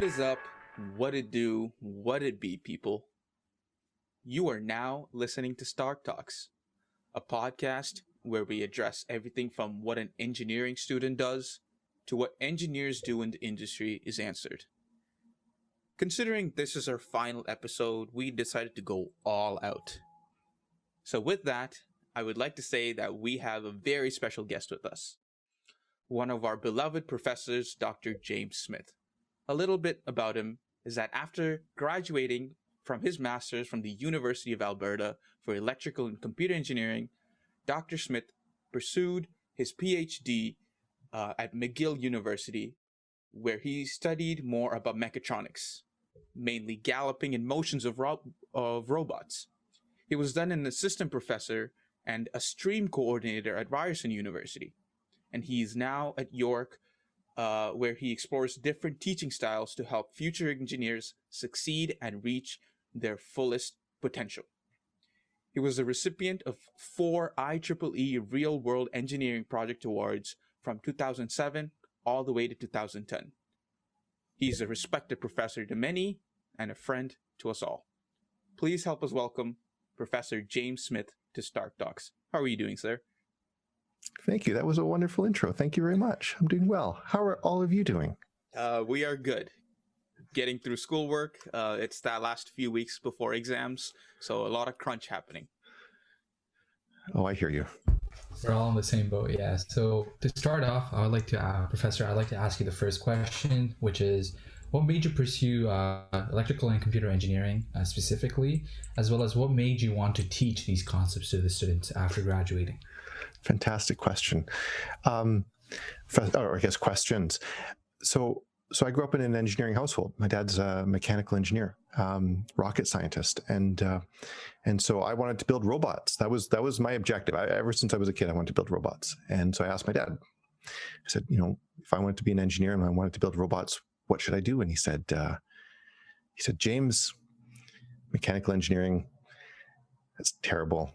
What is up? What it do? What it be, people? You are now listening to Stark Talks, a podcast where we address everything from what an engineering student does to what engineers do in the industry is answered. Considering this is our final episode, we decided to go all out. So with that, I would like to say that we have a very special guest with us. One of our beloved professors, Dr. James Smith. A little bit about him is that after graduating from his master's from the University of Alberta for electrical and computer engineering, Dr. Smith pursued his PhD at McGill University, where he studied more about mechatronics, mainly galloping and motions of robots. He was then an assistant professor and a stream coordinator at Ryerson University, and he is now at York, where he explores different teaching styles to help future engineers succeed and reach their fullest potential. He was the recipient of 4 IEEE Real World Engineering Project Awards from 2007 all the way to 2010. He's a respected professor to many and a friend to us all. Please help us welcome Professor James Smith to Stark Talks. How are you doing, sir? Thank you. That was a wonderful intro. Thank you very much. I'm doing well. How are all of you doing? We are good. Getting through schoolwork. It's that last few weeks before exams, so a lot of crunch happening. Oh, I hear you. We're all in the same boat, yeah. So to start off, Professor, I'd like to ask you the first question, which is, what made you pursue electrical and computer engineering specifically, as well as what made you want to teach these concepts to the students after graduating? Fantastic question. Or I guess questions. So I grew up in an engineering household. My dad's a mechanical engineer, rocket scientist, and so I wanted to build robots. That was my objective. Ever since I was a kid, I wanted to build robots. And so I asked my dad. I said, if I wanted to be an engineer and I wanted to build robots, what should I do? And he said, James, mechanical engineering, that's terrible.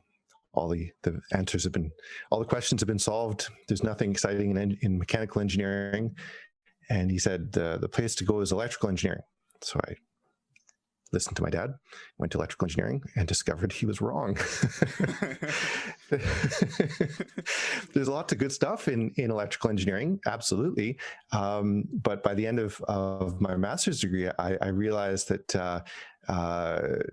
All the answers have been, all the questions have been solved. There's nothing exciting in mechanical engineering. And he said, the place to go is electrical engineering. So I listened to my dad, went to electrical engineering, and discovered he was wrong. There's lots of good stuff in electrical engineering, absolutely. But by the end of my master's degree, I realized that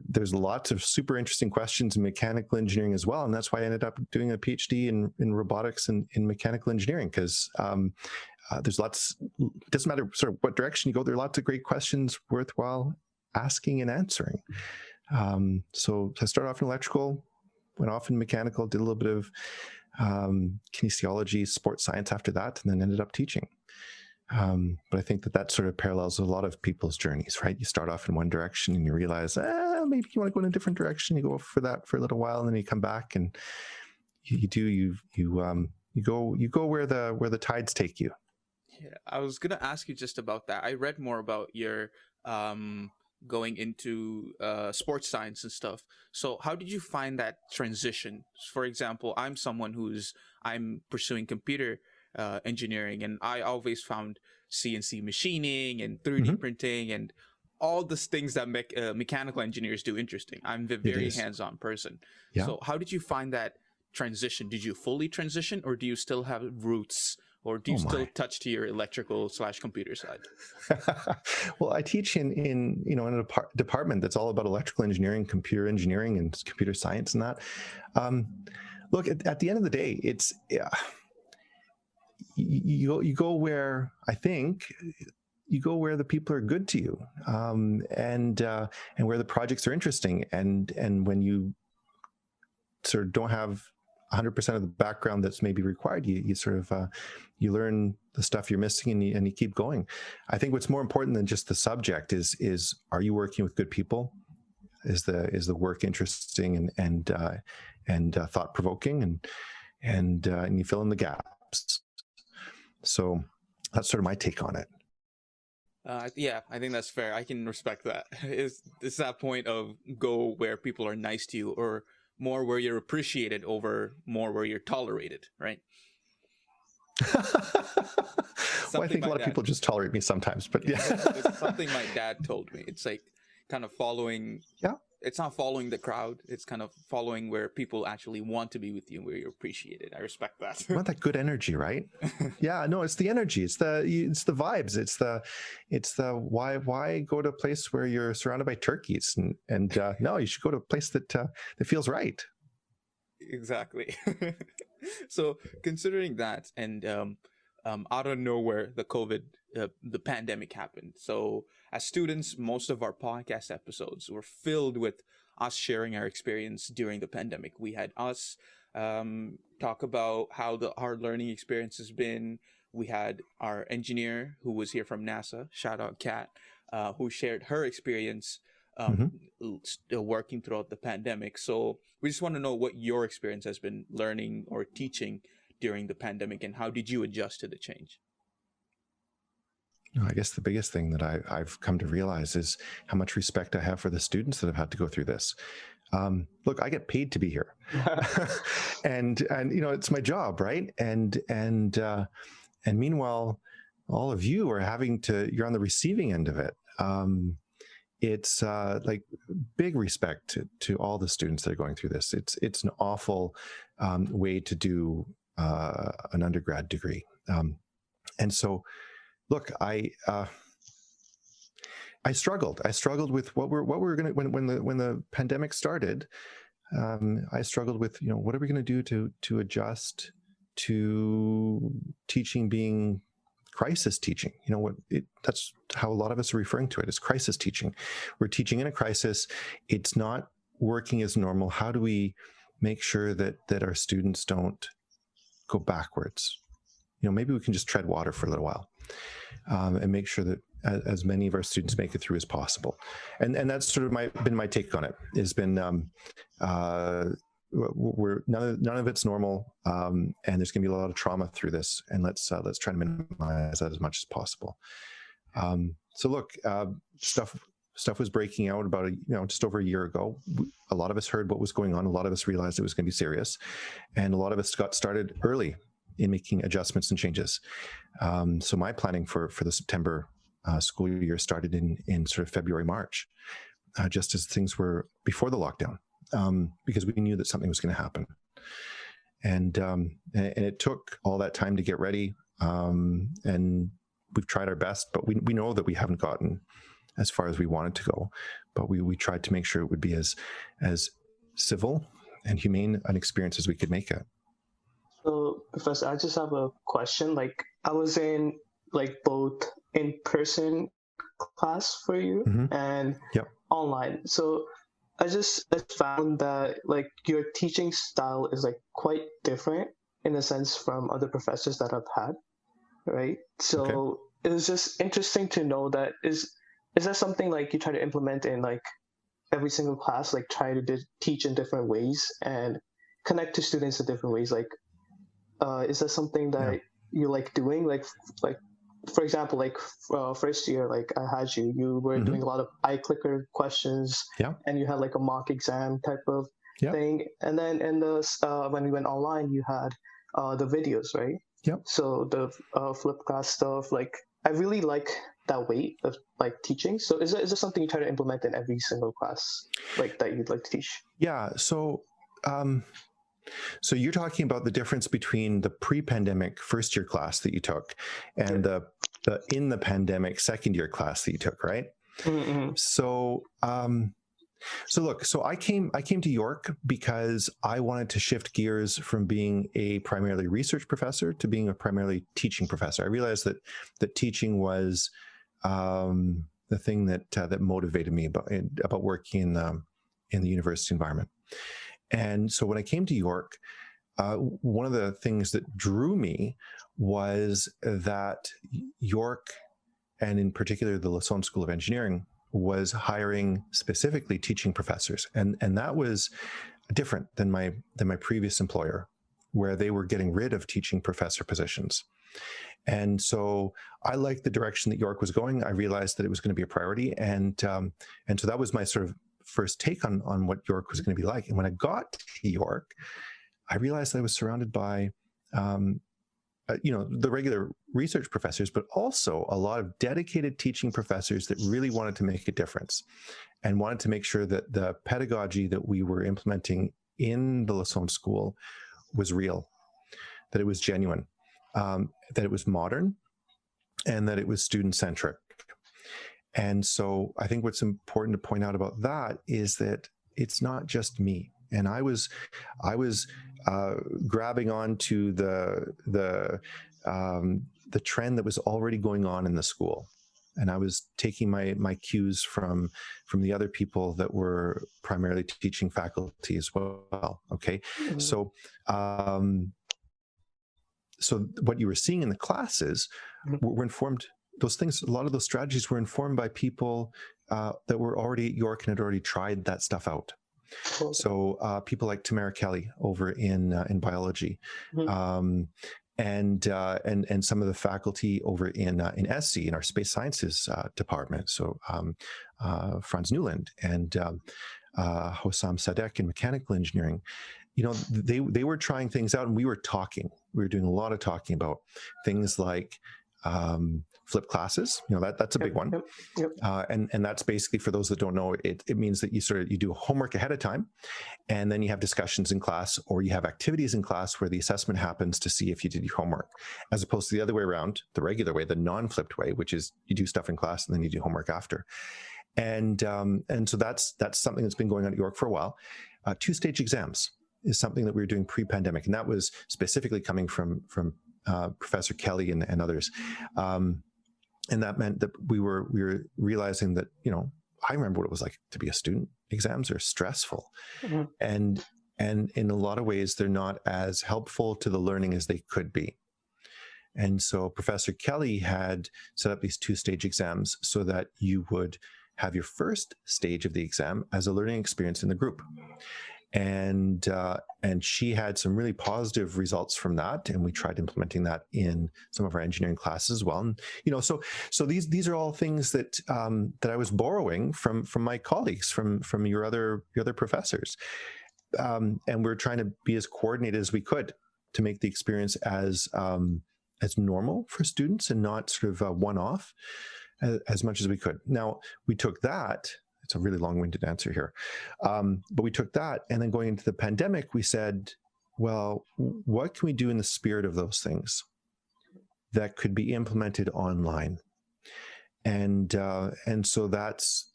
there's lots of super interesting questions in mechanical engineering as well. And that's why I ended up doing a PhD in robotics and in mechanical engineering, because there's lots, it doesn't matter sort of what direction you go, there are lots of great questions worthwhile asking and answering. So I started off in electrical, went off in mechanical, did a little bit of kinesiology, sports science after that, and then ended up teaching. But I think that sort of parallels a lot of people's journeys, right? You start off in one direction and you realize, maybe you want to go in a different direction. You go for that for a little while, and then you come back and you go where the tides take you. Yeah, I was gonna ask you just about that. I read more about your going into sports science and stuff. So how did you find that transition? For example, I'm pursuing computer engineering, and I always found CNC machining and 3D printing and all these things that mechanical engineers do interesting. I'm a very hands-on person. Yeah. So how did you find that transition? Did you fully transition, or do you still have roots? Or do you still touch to your electrical/computer side? Well, I teach in a department that's all about electrical engineering, computer engineering, and computer science and that. Look, at the end of the day, it's you go where you go where the people are good to you, and where the projects are interesting, and when you sort of don't have 100% of the background that's maybe required, you sort of you learn the stuff you're missing, and you keep going. I think what's more important than just the subject is are you working with good people? Is the work interesting and thought provoking, and you fill in the gaps. So that's sort of my take on it. Yeah, I think that's fair. I can respect that. It's that point of go where people are nice to you, or more where you're appreciated over more where you're tolerated, right? Well, I think a lot of people just tolerate me sometimes, but yeah. It's something my dad told me. It's like kind of following. Yeah. It's not following the crowd. It's kind of following where people actually want to be with you, where you're appreciated. I respect that. You want that good energy, right? Yeah, no, it's the energy. It's the vibes. It's the why go to a place where you're surrounded by turkeys and no, you should go to a place that feels right. Exactly. So considering that, and out of nowhere, the pandemic happened. So as students, most of our podcast episodes were filled with us sharing our experience during the pandemic. We had us talk about how our learning experience has been. We had our engineer who was here from NASA, shout out Kat, who shared her experience working throughout the pandemic. So we just want to know what your experience has been learning or teaching during the pandemic, and how did you adjust to the change? I guess the biggest thing that I've come to realize is how much respect I have for the students that have had to go through this. Look, I get paid to be here, and it's my job, right? And meanwhile, all of you are you're on the receiving end of it. It's like big respect to all the students that are going through this. It's an awful way to do an undergrad degree, and so. Look, I struggled. I struggled with what we're going to when the pandemic started. I struggled with what are we going to do to adjust to teaching being crisis teaching. That's how a lot of us are referring to it as crisis teaching. We're teaching in a crisis. It's not working as normal. How do we make sure that our students don't go backwards? Maybe we can just tread water for a little while. And make sure that as many of our students make it through as possible, and that's sort of been my take on it. Has been we're none of it's normal, and there's going to be a lot of trauma through this, and let's try to minimize that as much as possible. So look, stuff was breaking out about just over a year ago. A lot of us heard what was going on. A lot of us realized it was going to be serious, and a lot of us got started early in making adjustments and changes. So my planning for the September school year started in sort of February, March, just as things were before the lockdown, because we knew that something was going to happen. And it took all that time to get ready. And we've tried our best, but we know that we haven't gotten as far as we wanted to go. But we tried to make sure it would be as civil and humane an experience as we could make it. So, Professor, I just have a question. Like, I was in both in-person class for you and online. So I found that your teaching style is quite different in a sense from other professors that I've had, right? So it was just interesting to know that is that something you try to implement in every single class, try to teach in different ways and connect to students in different ways, is that something that you like doing? For example, first year, I had you were doing a lot of iClicker questions, and you had a mock exam type of thing. And then when we went online, you had the videos, right? Yep. So the flipped class stuff, I really like that way of teaching. So is there something you try to implement in every single class that you'd like to teach? Yeah. So so you're talking about the difference between the pre-pandemic first year class that you took and the in the pandemic second year class that you took, right? Mm-hmm. So I came to York because I wanted to shift gears from being a primarily research professor to being a primarily teaching professor. I realized that teaching was the thing that motivated me about working in the university environment. And so when I came to York, one of the things that drew me was that York, and in particular the Lassonde School of Engineering, was hiring specifically teaching professors, and that was different than my previous employer, where they were getting rid of teaching professor positions. And so I liked the direction that York was going. I realized that it was going to be a priority, and so that was my sort of first take on what York was going to be like. And when I got to York, I realized that I was surrounded by the regular research professors, but also a lot of dedicated teaching professors that really wanted to make a difference and wanted to make sure that the pedagogy that we were implementing in the Lassonde School was real, that it was genuine, that it was modern, and that it was student-centric. And so I think what's important to point out about that is that it's not just me. And I was grabbing onto the trend that was already going on in the school, and I was taking my cues from the other people that were primarily teaching faculty as well. Okay, Mm-hmm. So what you were seeing in the classes were informed. Those things, a lot of those strategies were informed by people that were already at York and had already tried that stuff out. Cool. So people like Tamara Kelly over in biology, and some of the faculty over in SC, in our space sciences department. So Franz Newland and Hossam Sadek in mechanical engineering. They were trying things out, and we were talking. We were doing a lot of talking about things like flipped classes. That's a big one. Yep. And that's basically, for those that don't know, it means that you do homework ahead of time, and then you have discussions in class, or you have activities in class where the assessment happens to see if you did your homework, as opposed to the other way around, the regular way, the non-flipped way, which is you do stuff in class and then you do homework after. And so that's something that's been going on at York for a while. Two-stage exams is something that we were doing pre-pandemic, and that was specifically coming from Professor Kelly and others. And that meant that we were realizing that, I remember what it was like to be a student. Exams are stressful. Mm-hmm. And in a lot of ways, they're not as helpful to the learning as they could be. And so Professor Kelly had set up these two-stage exams so that you would have your first stage of the exam as a learning experience in the group. And she had some really positive results from that, and we tried implementing that in some of our engineering classes as well. And so these are all things that I was borrowing from my colleagues, from your other professors, and we're trying to be as coordinated as we could to make the experience as normal for students and not sort of one-off as much as we could. Now, we took that. It's a really long-winded answer here. But we took that, and then going into the pandemic, we said, well, what can we do in the spirit of those things that could be implemented online? And so that's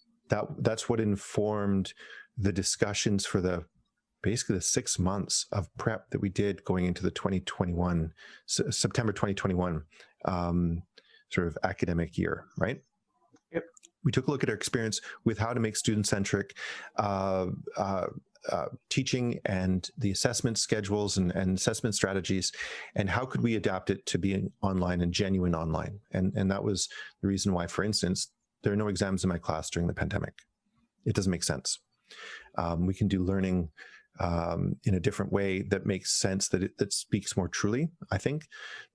what informed the discussions for basically the 6 months of prep that we did going into the September 2021 sort of academic year, right? Yep. We took a look at our experience with how to make student-centric teaching and the assessment schedules and assessment strategies, and how could we adapt it to being online and genuine online. And that was the reason why, for instance, there are no exams in my class during the pandemic. It doesn't make sense. We can do learning in a different way that makes sense, that speaks more truly, I think,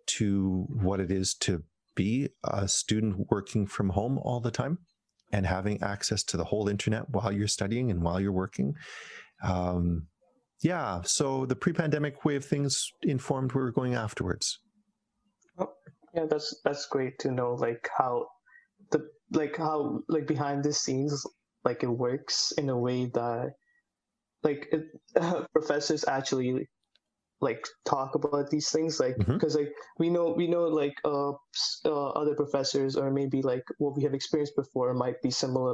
to what it is to be a student working from home all the time and having access to the whole internet while you're studying and while you're working. So the pre-pandemic way of things informed where we're going afterwards. Oh, yeah, that's great to know, how behind the scenes, it works in a way that professors actually talk about these things, because we know other professors, or maybe what we have experienced before, might be similar,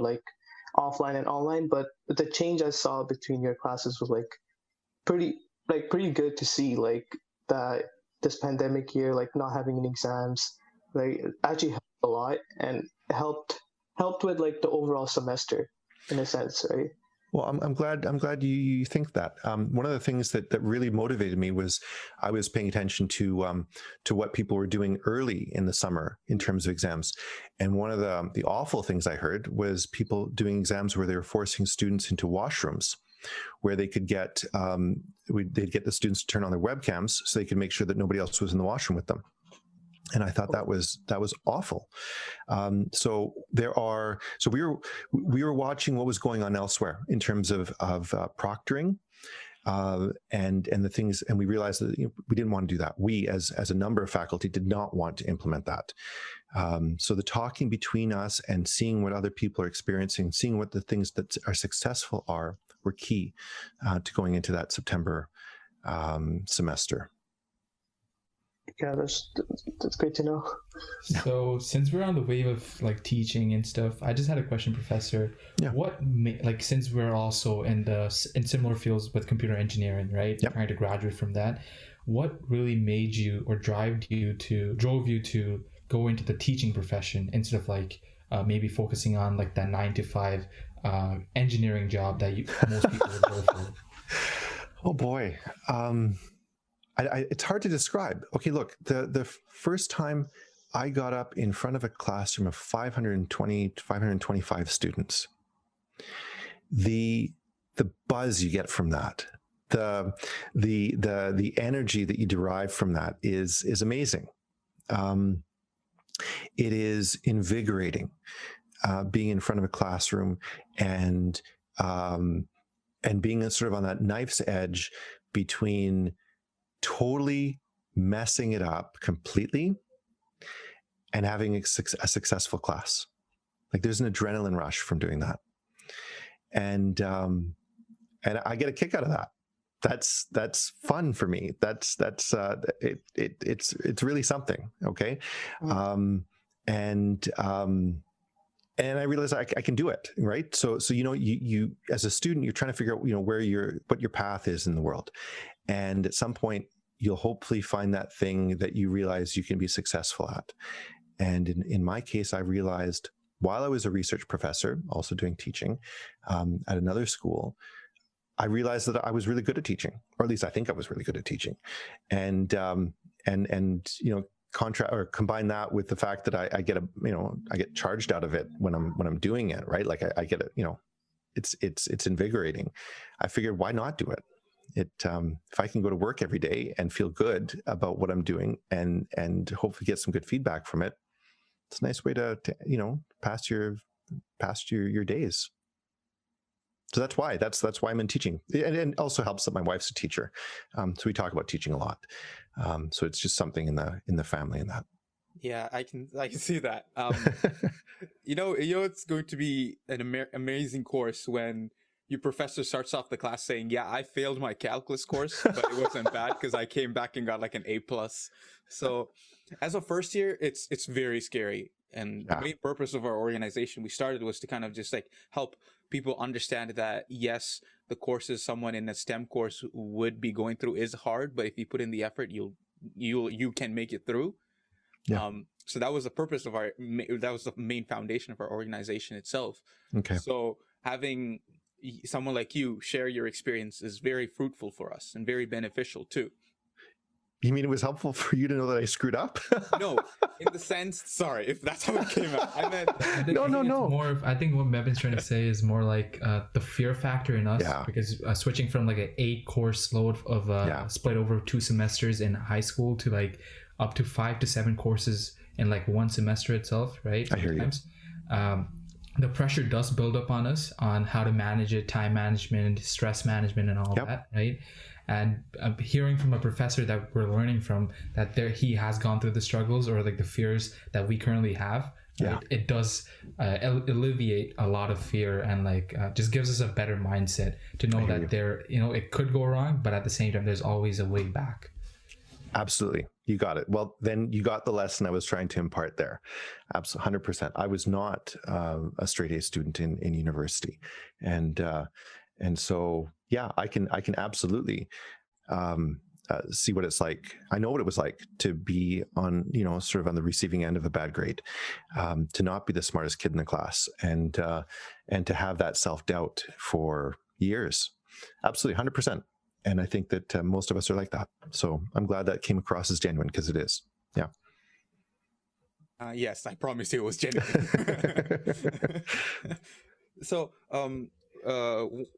offline and online, but the change I saw between your classes was pretty good to see, that this pandemic year, not having any exams, actually helped a lot, and helped with the overall semester in a sense, right? Well, I'm glad you think that. One of the things that really motivated me was I was paying attention to what people were doing early in the summer in terms of exams, and one of the awful things I heard was people doing exams where they were forcing students into washrooms, where they could get they'd get the students to turn on their webcams so they could make sure that nobody else was in the washroom with them. And I thought that was awful. So we were watching what was going on elsewhere in terms of proctoring, and the things, and we realized that we didn't want to do that. We, as a number of faculty, did not want to implement that. So the talking between us and seeing what other people are experiencing, seeing what the things that are successful were key to going into that September semester. Yeah, that's great to know. So since we're on the wave of like teaching and stuff, I just had a question, Professor. Yeah. Since we're also in similar fields with computer engineering, right? Yep. Trying to graduate from that, what really made you or drove you to go into the teaching profession instead of like maybe focusing on like that 9-to-5 engineering job that most people would go for? Oh boy. It's hard to describe. Okay, look, the first time I got up in front of a classroom of 520 to 525 students, the buzz you get from that, the energy that you derive from that is amazing. It is invigorating, being in front of a classroom and being sort of on that knife's edge between totally messing it up completely and having a successful class. Like there's an adrenaline rush from doing that. And I get a kick out of that. That's fun for me. It's really something. Okay. And I realized I can do it, right? So you as a student, you're trying to figure out what your path is in the world, and at some point you'll hopefully find that thing that you realize you can be successful at. And in my case, I realized while I was a research professor, also doing teaching at another school, I realized that I was really good at teaching, or at least I think I was really good at teaching, and combine that with the fact that I get I get charged out of it when I'm doing it, right? Like I get it, it's invigorating. I figured, why not do it? If I can go to work every day and feel good about what I'm doing and hopefully get some good feedback from it, it's a nice way to pass your days. So that's why I'm in teaching, and it also helps that my wife's a teacher, so we talk about teaching a lot. So it's just something in the family and that. Yeah, I can see that. It's going to be an amazing course when your professor starts off the class saying, "Yeah, I failed my calculus course, but it wasn't bad because I came back and got like an A+." So, as a first year, it's very scary. And the main purpose of our organization we started was to kind of just like help people understand that yes, the courses someone in a STEM course would be going through is hard, but if you put in the effort, you can make it through. Yeah. So that was the purpose of that was the main foundation of our organization itself. Okay. So having someone like you share your experience is very fruitful for us and very beneficial too. You mean it was helpful for you to know that I screwed up? No, in the sense, sorry, if that's how it came out. I meant no. I think what Mevin's trying to say is more like the fear factor in us, because switching from like an 8-course load of split over 2 semesters in high school to like up to 5 to 7 courses in like 1 semester itself, right? I hear you. The pressure does build up on us on how to manage it, time management, stress management, and all that, right? And hearing from a professor that we're learning from that he has gone through the struggles or like the fears that we currently have, right? It does alleviate a lot of fear and like just gives us a better mindset to know that it could go wrong, but at the same time, there's always a way back. Absolutely. You got it. Well, then you got the lesson I was trying to impart there. Absolutely. 100%. I was not a straight A student in university. And so, yeah, I can absolutely see what it's like. I know what it was like to be on, sort of on the receiving end of a bad grade, to not be the smartest kid in the class and to have that self-doubt for years. Absolutely. 100%. And I think that most of us are like that. So I'm glad that came across as genuine, because it is. Yeah. Yes, I promise you it was genuine. So,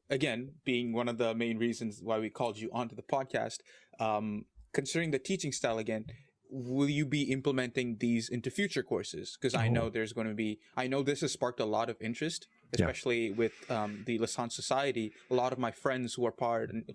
again, being one of the main reasons why we called you onto the podcast, considering the teaching style again, will you be implementing these into future courses? Because I know there's going to be, I know this has sparked a lot of interest especially with the Lassonde Society. A lot of my friends who are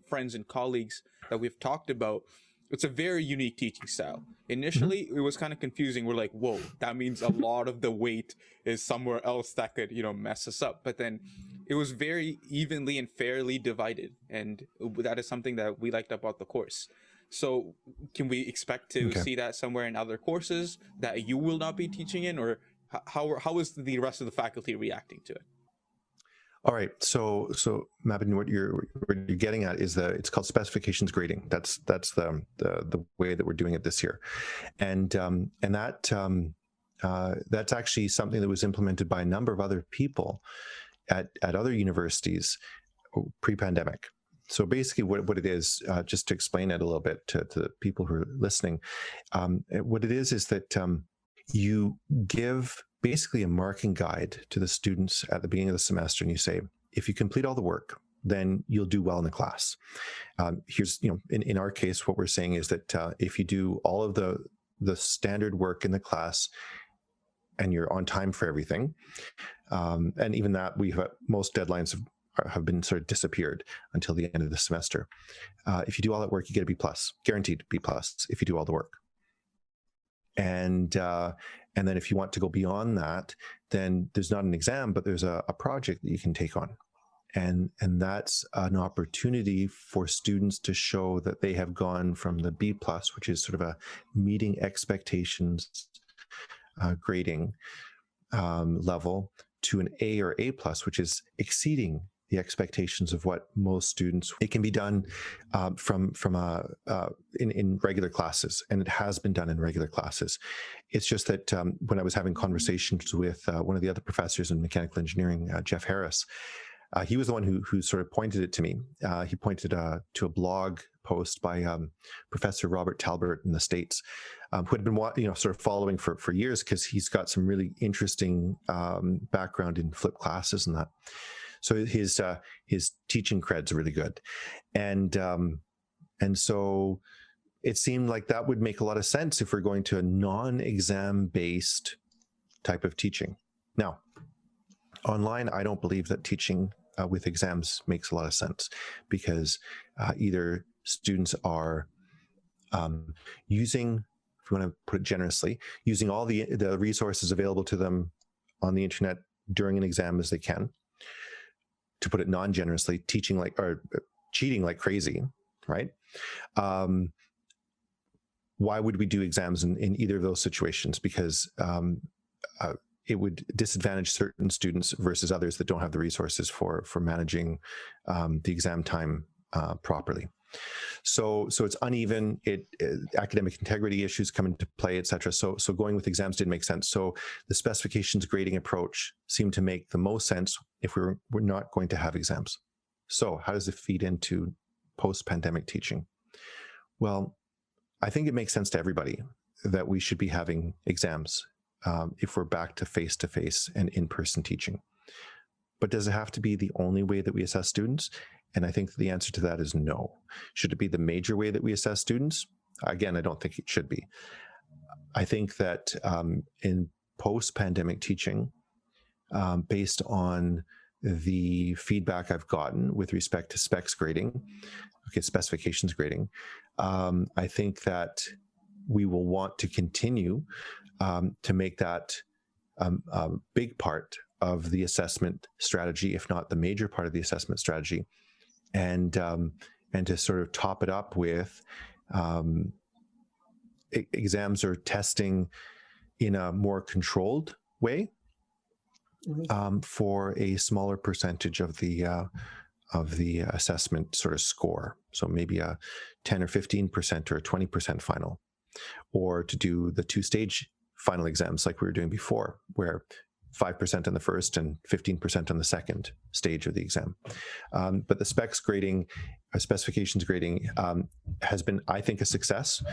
friends and colleagues that we've talked about, it's a very unique teaching style. Initially, it was kind of confusing. We're like, whoa, that means a lot of the weight is somewhere else that could, mess us up. But then it was very evenly and fairly divided. And that is something that we liked about the course. So can we expect to see that somewhere in other courses that you will not be teaching in, or how is the rest of the faculty reacting to it? All right, so Mabin, what you're getting at is it's called specifications grading. That's the way that we're doing it this year, and that's actually something that was implemented by a number of other people at other universities pre-pandemic. So basically, what it is, just to explain it a little bit to the people who are listening, what it is that you give basically a marking guide to the students at the beginning of the semester, and you say, if you complete all the work, then you'll do well in the class. Here's, in our case, what we're saying is that if you do all of the standard work in the class and you're on time for everything, and even that, most deadlines have been sort of disappeared until the end of the semester. If you do all that work, you get a B+, guaranteed B+ if you do all the work. And then if you want to go beyond that, then there's not an exam, but there's a project that you can take on. And that's an opportunity for students to show that they have gone from the B+, which is sort of a meeting expectations grading level, to an A or A+, which is exceeding the expectations of what most students. It can be done in regular classes, and it has been done in regular classes. It's just that when I was having conversations with one of the other professors in mechanical engineering, Jeff Harris, he was the one who sort of pointed it to me. He pointed to a blog post by Professor Robert Talbert in the States, who had been sort of following for years, because he's got some really interesting background in flipped classes and that. So his teaching cred's really good, and so it seemed like that would make a lot of sense if we're going to a non-exam based type of teaching. Now, online, I don't believe that teaching with exams makes a lot of sense, because either students are using, if you want to put it generously, using all the resources available to them on the internet during an exam as they can. To put it non-generously, cheating like crazy, right? Why would we do exams in either of those situations? Because it would disadvantage certain students versus others that don't have the resources for managing the exam time properly. So it's uneven. Academic integrity issues come into play, etc. So going with exams didn't make sense. So the specifications grading approach seemed to make the most sense if we're not going to have exams. So how does it feed into post-pandemic teaching? Well, I think it makes sense to everybody that we should be having exams if we're back to face-to-face and in-person teaching. But does it have to be the only way that we assess students? And I think the answer to that is no. Should it be the major way that we assess students? Again, I don't think it should be. I think that in post-pandemic teaching, based on the feedback I've gotten with respect to specifications grading, I think that we will want to continue to make that a big part of the assessment strategy, if not the major part of the assessment strategy, and to sort of top it up with exams or testing in a more controlled way for a smaller percentage of the assessment sort of score. So maybe a 10 or 15% or a 20% final, or to do the two-stage final exams like we were doing before, where 5% on the first and 15% on the second stage of the exam. But the specifications grading has been, I think, a success,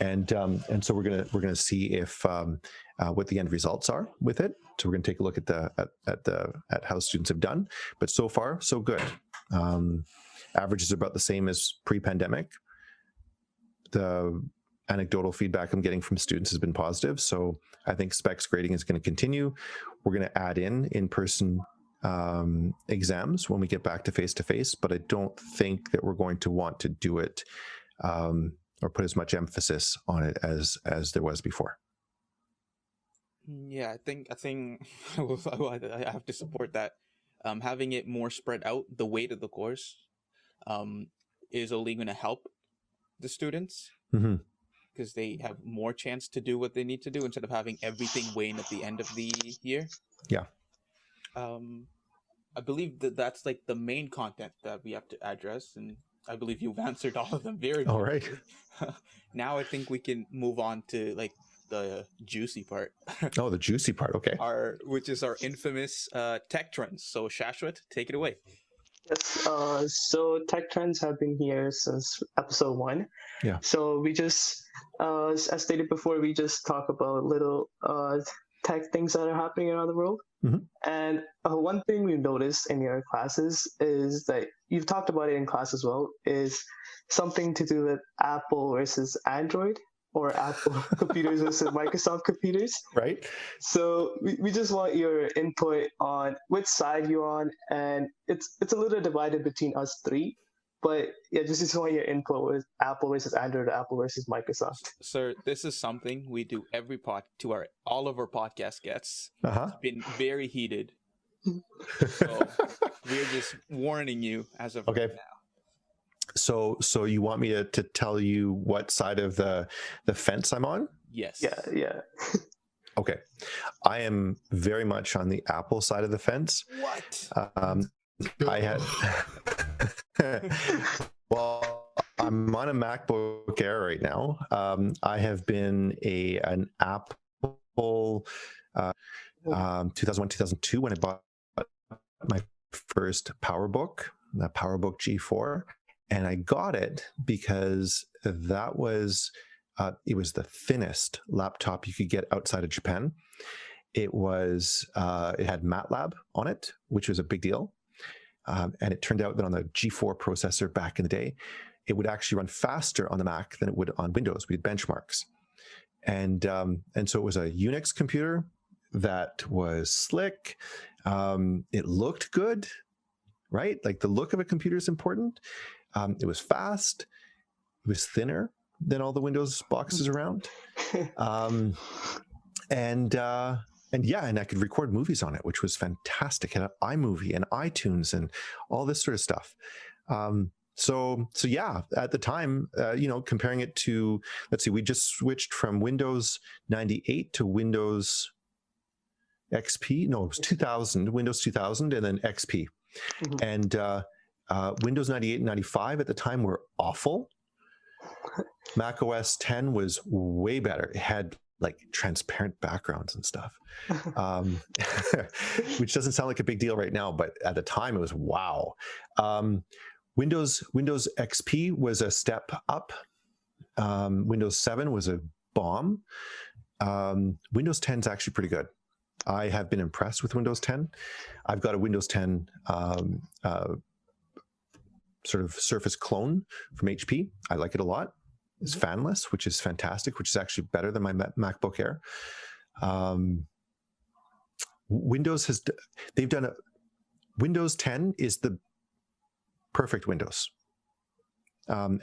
and so we're gonna see if what the end results are with it. So we're gonna take a look at how students have done. But so far, so good. Averages are about the same as pre-pandemic. The anecdotal feedback I'm getting from students has been positive. So I think specs grading is going to continue. We're going to add in-person exams when we get back to face, but I don't think that we're going to want to do it or put as much emphasis on it as there was before. Yeah, I think I have to support that. Having it more spread out, the weight of the course, is only going to help the students because they have more chance to do what they need to do instead of having everything weighing at the end of the year. Yeah. I believe that's like the main content that we have to address, and I believe you've answered all of them very well. All right. Now I think we can move on to like the juicy part. Oh, the juicy part. Okay. Which is our infamous tech trends. So Shashwat, take it away. Yes. So tech trends have been here since episode 1. Yeah. So we just, as stated before, we just talk about little tech things that are happening around the world. And one thing we've noticed in your classes is that you've talked about it in class as well, is something to do with Apple versus Android, or Apple computers versus Microsoft computers. Right. So we just want your input on which side you're on, and it's a little divided between us three. But yeah, just want your input with Apple versus Android, or Apple versus Microsoft. Sir, this is something we do every all of our podcast guests. It's been very heated. So we're just warning you as of right now. So you want me to tell you what side of the fence I'm on? Yes. Yeah. Okay. I am very much on the Apple side of the fence. What? I had well, I'm on a MacBook Air right now. I have been an Apple 2001, 2002 when I bought my first PowerBook, the PowerBook G4, and I got it because that was it was the thinnest laptop you could get outside of Japan. It was it had MATLAB on it, which was a big deal. And it turned out that on the G4 processor back in the day, it would actually run faster on the Mac than it would on Windows. We had benchmarks. And so it was a Unix computer that was slick. It looked good, right? Like the look of a computer is important. It was fast. It was thinner than all the Windows boxes around. And I could record movies on it, which was fantastic. It had iMovie and iTunes and all this sort of stuff. So yeah, at the time, comparing it to, let's see, we just switched from Windows 98 to Windows XP. No, it was 2000, Windows 2000, and then XP. And Windows 98 and 95 at the time were awful. Mac OS 10 was way better. It had like transparent backgrounds and stuff, which doesn't sound like a big deal right now, but at the time it was wow. Windows XP was a step up. Windows 7 was a bomb. Windows 10 is actually pretty good. I have been impressed with Windows 10. I've got a Windows 10 sort of Surface clone from HP. I like it a lot. It's fanless, which is fantastic, which is actually better than my MacBook Air. Windows 10 is the perfect Windows.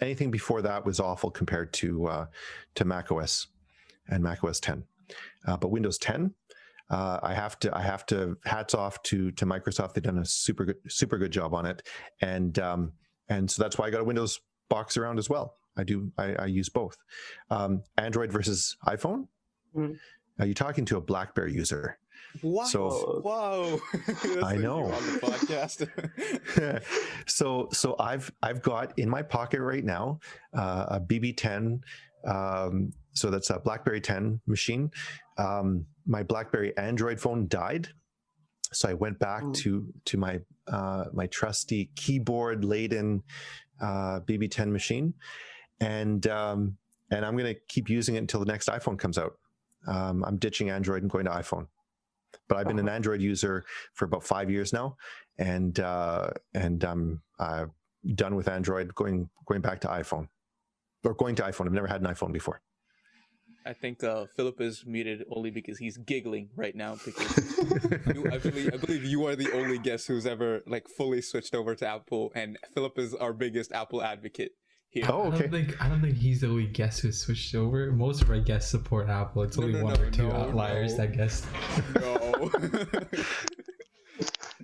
Anything before that was awful compared to Mac OS and Mac OS 10. But Windows 10, I have to hats off to Microsoft. They've done a super good job on it, and so that's why I got a Windows box around as well. I use both. Android versus iPhone. Are you talking to a Blackberry user? Wow! So, whoa! I know. On the podcast. so I've got in my pocket right now a BB10. So that's a BlackBerry 10 machine. My BlackBerry Android phone died, so I went back to my my trusty keyboard laden BB10 machine, and I'm going to keep using it until the next iPhone comes out. I'm ditching Android and going to iPhone. But I've been an Android user for about 5 years now, and I'm done with Android, going back to iPhone, or going to iPhone. I've never had an iPhone before. I think Philip is muted only because he's giggling right now because I believe you are the only guest who's ever like fully switched over to Apple, and Philip is our biggest Apple advocate here. Oh, okay. I don't think he's the only guest who switched over. Most of our guests support Apple. It's only one or two outliers that guess. No.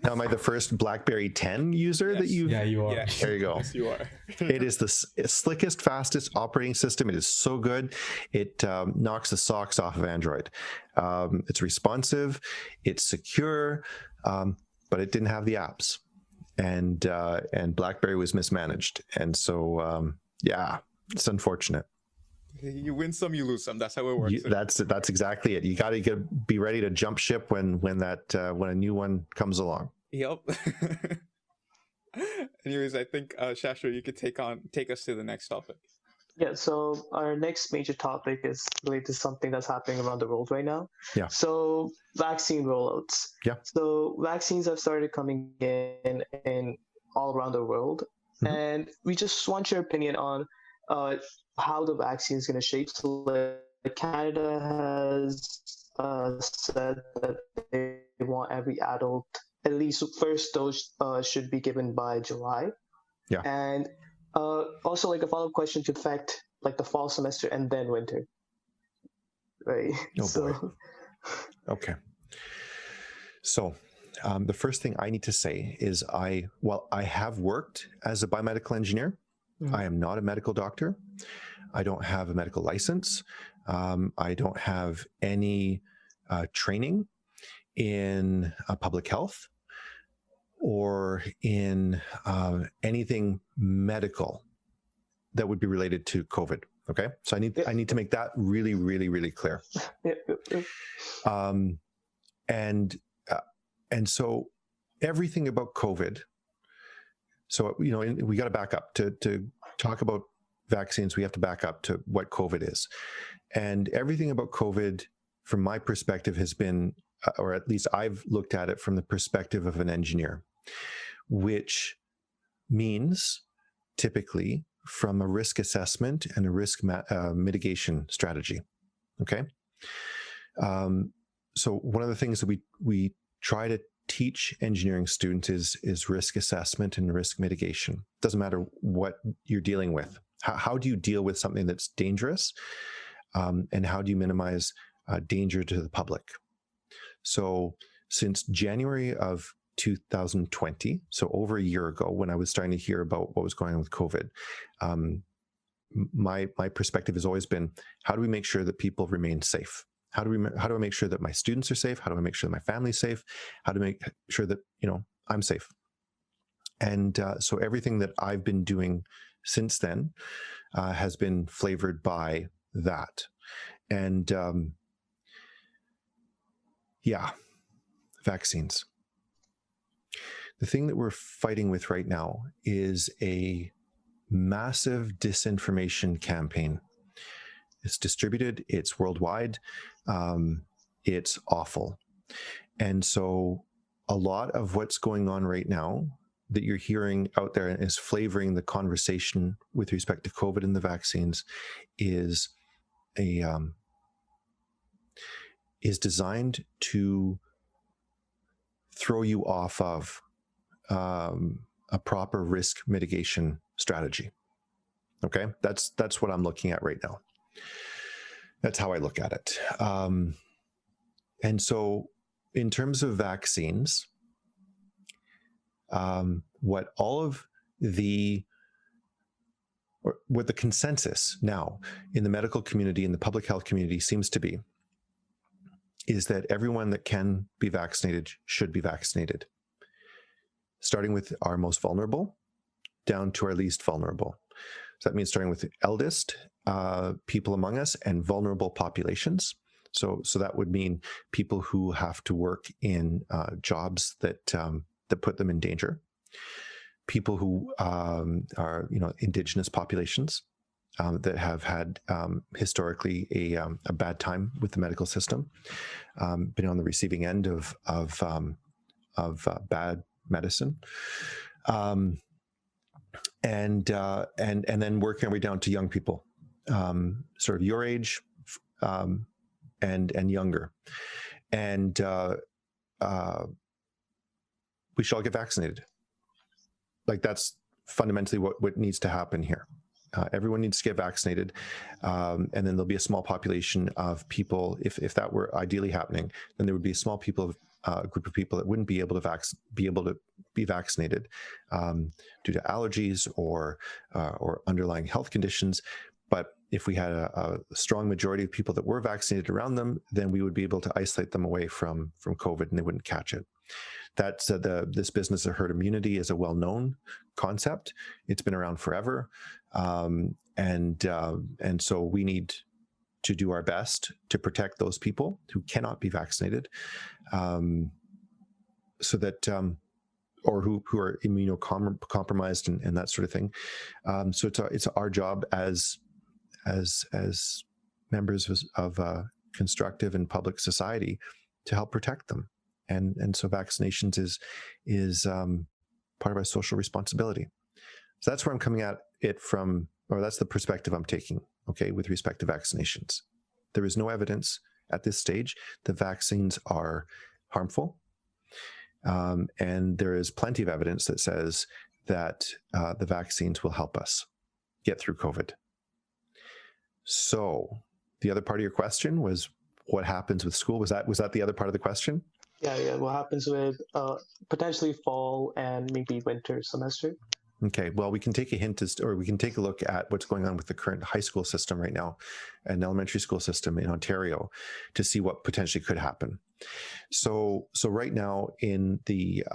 Now, am I the first BlackBerry 10 user that you? Yeah, you are. Yes. There you go. Yes, you are. It is the slickest, fastest operating system. It is so good. It knocks the socks off of Android. It's responsive. It's secure, but it didn't have the apps, and BlackBerry was mismanaged, and so yeah, it's unfortunate. You win some, you lose some. That's how it works. That's exactly it. You got to be ready to jump ship when a new one comes along. Yep. Anyways, I think Shastra, you could take us to the next topic. Yeah, so our next major topic is related to something that's happening around the world right now. Yeah. So vaccine rollouts. Yeah. So vaccines have started coming in all around the world, and we just want your opinion on how the vaccine is going to shape. So like Canada has said that they want every adult, at least first dose should be given by July. Yeah. And also like a follow-up question to affect like the fall semester and then winter. Right. Oh boy. Okay. So the first thing I need to say is I have worked as a biomedical engineer. I am not a medical doctor. I don't have a medical license. I don't have any training in public health or in anything medical that would be related to COVID. Okay, so I need to make that really, really, really clear. And so everything about COVID. So, we got to back up to talk about vaccines. We have to back up to what COVID is. And everything about COVID, from my perspective, has been, or at least I've looked at it from the perspective of an engineer, which means typically from a risk assessment and a risk mitigation strategy. Okay. So one of the things that we try to teach engineering students is risk assessment and risk mitigation. Doesn't matter what you're dealing with. How do you deal with something that's dangerous, and how do you minimize danger to the public? So since January of 2020, so over a year ago, when I was starting to hear about what was going on with COVID, my perspective has always been, how do we make sure that people remain safe? How do I make sure that my students are safe? How do I make sure that my family's safe? How to make sure that, I'm safe? And so everything that I've been doing since then has been flavored by that. And vaccines. The thing that we're fighting with right now is a massive disinformation campaign. It's distributed, it's worldwide, it's awful. And so a lot of what's going on right now that you're hearing out there is flavoring the conversation with respect to COVID and the vaccines is designed to throw you off of a proper risk mitigation strategy. Okay, that's what I'm looking at right now. That's how I look at it. And so in terms of vaccines, what the consensus now in the medical community, in the public health community seems to be, is that everyone that can be vaccinated should be vaccinated, starting with our most vulnerable down to our least vulnerable. So that means starting with the eldest people among us and vulnerable populations. So that would mean people who have to work in jobs that put them in danger, people who are indigenous populations that have had historically a bad time with the medical system, been on the receiving end of bad medicine. And then working our way down to young people, sort of your age, and younger, and we should all get vaccinated. Like, that's fundamentally what needs to happen here. Everyone needs to get vaccinated, and then there'll be a small population of people. If that were ideally happening, then there would be a small group of people that wouldn't be able to be vaccinated due to allergies or underlying health conditions. But if we had a strong majority of people that were vaccinated around them, then we would be able to isolate them away from COVID, and they wouldn't catch it. That's this business of herd immunity is a well-known concept. It's been around forever, and so we need to do our best to protect those people who cannot be vaccinated, so that or who are immunocompromised and that sort of thing. So it's our job as members of a constructive and public society to help protect them. And so vaccinations is part of our social responsibility. So that's where I'm coming at it from, or that's the perspective I'm taking, okay, with respect to vaccinations. There is no evidence at this stage that vaccines are harmful. And there is plenty of evidence that says that the vaccines will help us get through COVID. So the other part of your question was what happens with school? Was that the other part of the question? Yeah. What happens with potentially fall and maybe winter semester? Okay, well, we can take a hint or we can take a look at what's going on with the current high school system right now, and elementary school system in Ontario, to see what potentially could happen. So right now in the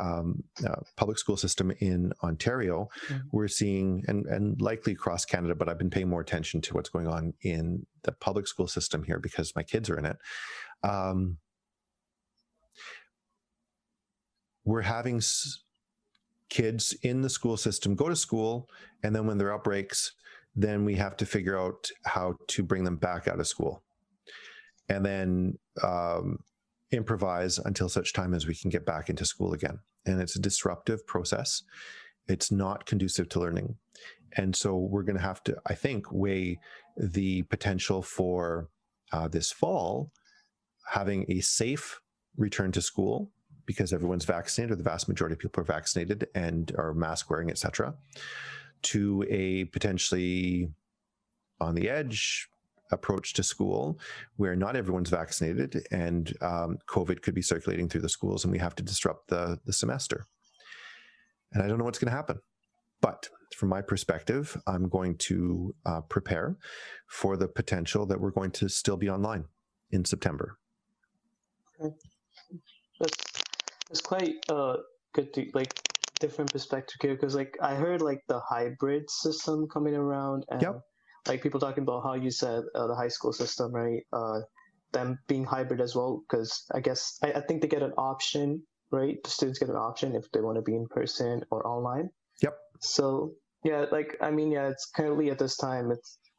public school system in Ontario, we're seeing, and likely across Canada, but I've been paying more attention to what's going on in the public school system here because my kids are in it. We're having kids in the school system go to school, and then when there are outbreaks, then we have to figure out how to bring them back out of school, and then improvise until such time as we can get back into school again. And it's a disruptive process. It's not conducive to learning. And so we're going to have to, I think, weigh the potential for this fall having a safe return to school, because everyone's vaccinated, or the vast majority of people are vaccinated and are mask wearing, et cetera, to a potentially on the edge approach to school where not everyone's vaccinated and COVID could be circulating through the schools and we have to disrupt the semester. And I don't know what's going to happen. But from my perspective, I'm going to prepare for the potential that we're going to still be online in September. Okay. It's quite good to different perspective here, because I heard the hybrid system coming around, and people talking about how you said the high school system, right? Them being hybrid as well, because I think they get an option, right? The students get an option if they want to be in person or online. Yep. So yeah, it's currently at this time,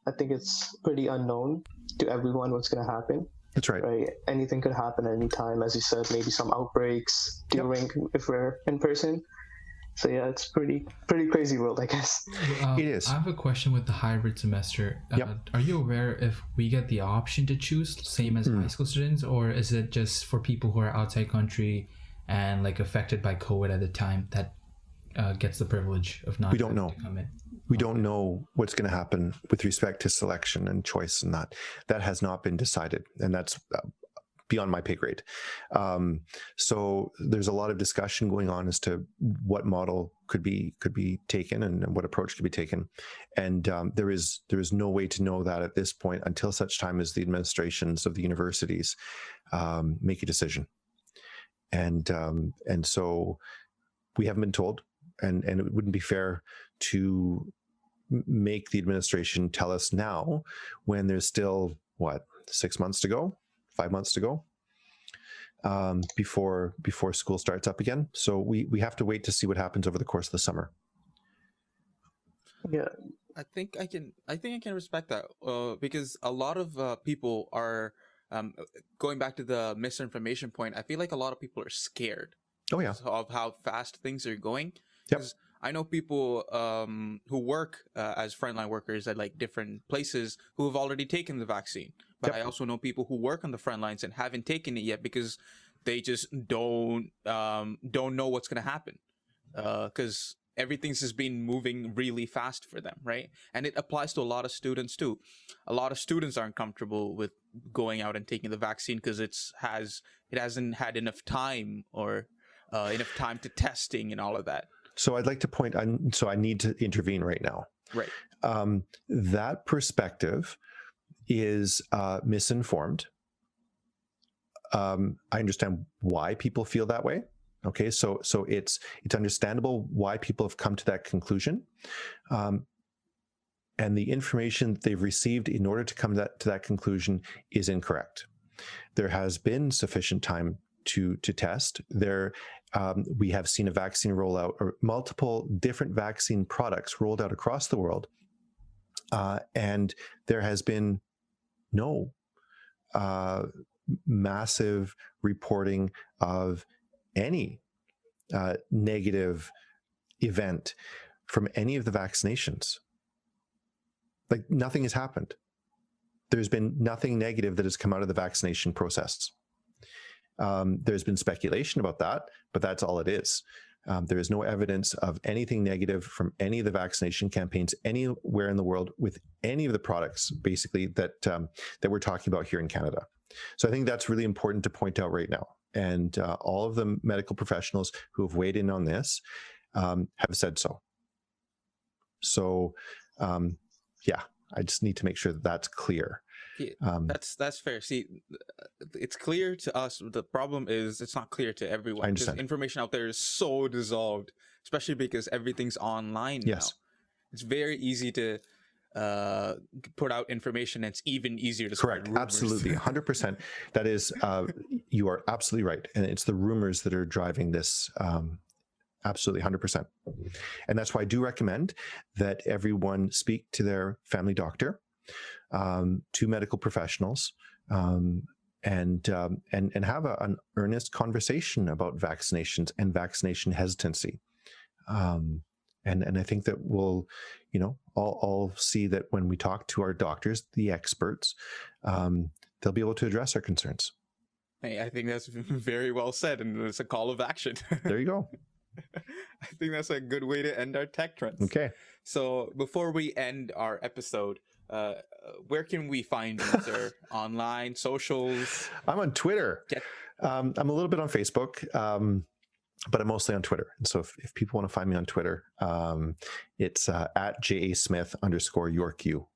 I think it's pretty unknown to everyone what's going to happen. That's right. Right. Anything could happen at any time, as you said. Maybe some outbreaks during if we're in person. So yeah, it's pretty crazy world, I guess. It is. I have a question with the hybrid semester. Are you aware if we get the option to choose, same as high school students, or is it just for people who are outside country and affected by COVID at the time that gets the privilege of not? We don't know. To come in? We don't know what's going to happen with respect to selection and choice, and that has not been decided, and that's beyond my pay grade. So there's a lot of discussion going on as to what model could be taken and what approach could be taken, and there is no way to know that at this point until such time as the administrations of the universities make a decision, and so we haven't been told, and it wouldn't be fair to make the administration tell us now when there's still 6 months to go, 5 months to go before school starts up again. So we have to wait to see what happens over the course of the summer. Yeah, I think I can respect that because a lot of people are going back to the misinformation point. I feel like a lot of people are scared. Oh yeah, of how fast things are going. Yep. I know people who work as frontline workers at like different places who have already taken the vaccine. But I also know people who work on the front lines and haven't taken it yet because they just don't know what's going to happen. Because everything's just been moving really fast for them, right? And it applies to a lot of students too. A lot of students aren't comfortable with going out and taking the vaccine because it hasn't had enough time or enough time to testing and all of that. So I'd like to point on, so I need to intervene right now. Right. That perspective is misinformed. I understand why people feel that way. Okay, so it's understandable why people have come to that conclusion, and the information that they've received in order to come to that conclusion is incorrect. There has been sufficient time to test. We have seen a vaccine rollout, or multiple different vaccine products rolled out across the world, and there has been no massive reporting of any negative event from any of the vaccinations. Like, nothing has happened. There's been nothing negative that has come out of the vaccination process. There's been speculation about that, but that's all it is. There is no evidence of anything negative from any of the vaccination campaigns anywhere in the world with any of the products, basically, that we're talking about here in Canada. So I think that's really important to point out right now. And all of the medical professionals who have weighed in on this have said so. So, yeah, I just need to make sure that that's clear. Yeah, that's fair. See, it's clear to us. The problem is it's not clear to everyone. I understand. Because information out there is so dissolved, especially because everything's online now. Yes. It's very easy to put out information, and it's even easier to spread rumors. Absolutely, 100%. That is, you are absolutely right, and it's the rumors that are driving this. Absolutely, 100%. And that's why I do recommend that everyone speak to their family doctor, to medical professionals, and have an earnest conversation about vaccinations and vaccination hesitancy. And I think that we'll, all see that when we talk to our doctors, the experts, they'll be able to address our concerns. Hey, I think that's very well said, and it's a call of action. There you go. I think that's a good way to end our tech trends. Okay. So before we end our episode, where can we find you, sir? Online, socials? I'm on Twitter. I'm a little bit on Facebook. But I'm mostly on Twitter. And so if people want to find me on Twitter, it's at JASmith_YorkU.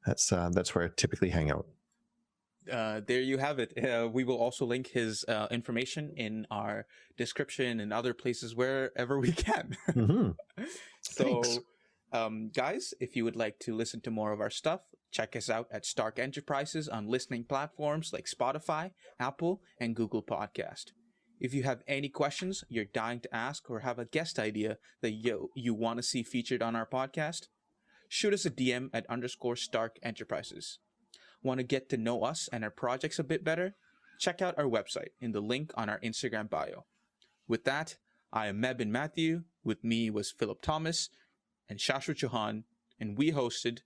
That's where I typically hang out. There you have it. We will also link his information in description and other places wherever we can. Mm-hmm. So, guys, if you would like to listen to more of our stuff, check us out at Stark Enterprises on listening platforms like Spotify, Apple, and Google Podcast. If you have any questions you're dying to ask or have a guest idea that you want to see featured on our podcast, shoot us a DM at _Stark Enterprises. Want to get to know us and our projects a bit better? Check out our website in the link on our Instagram bio. With that, I am Mebin Matthew. With me was Philip Thomas and Shashwat Chauhan, and we hosted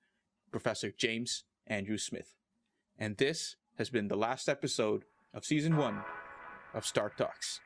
Professor James Andrew Smith. And this has been the last episode of Season 1 of Stark Talks.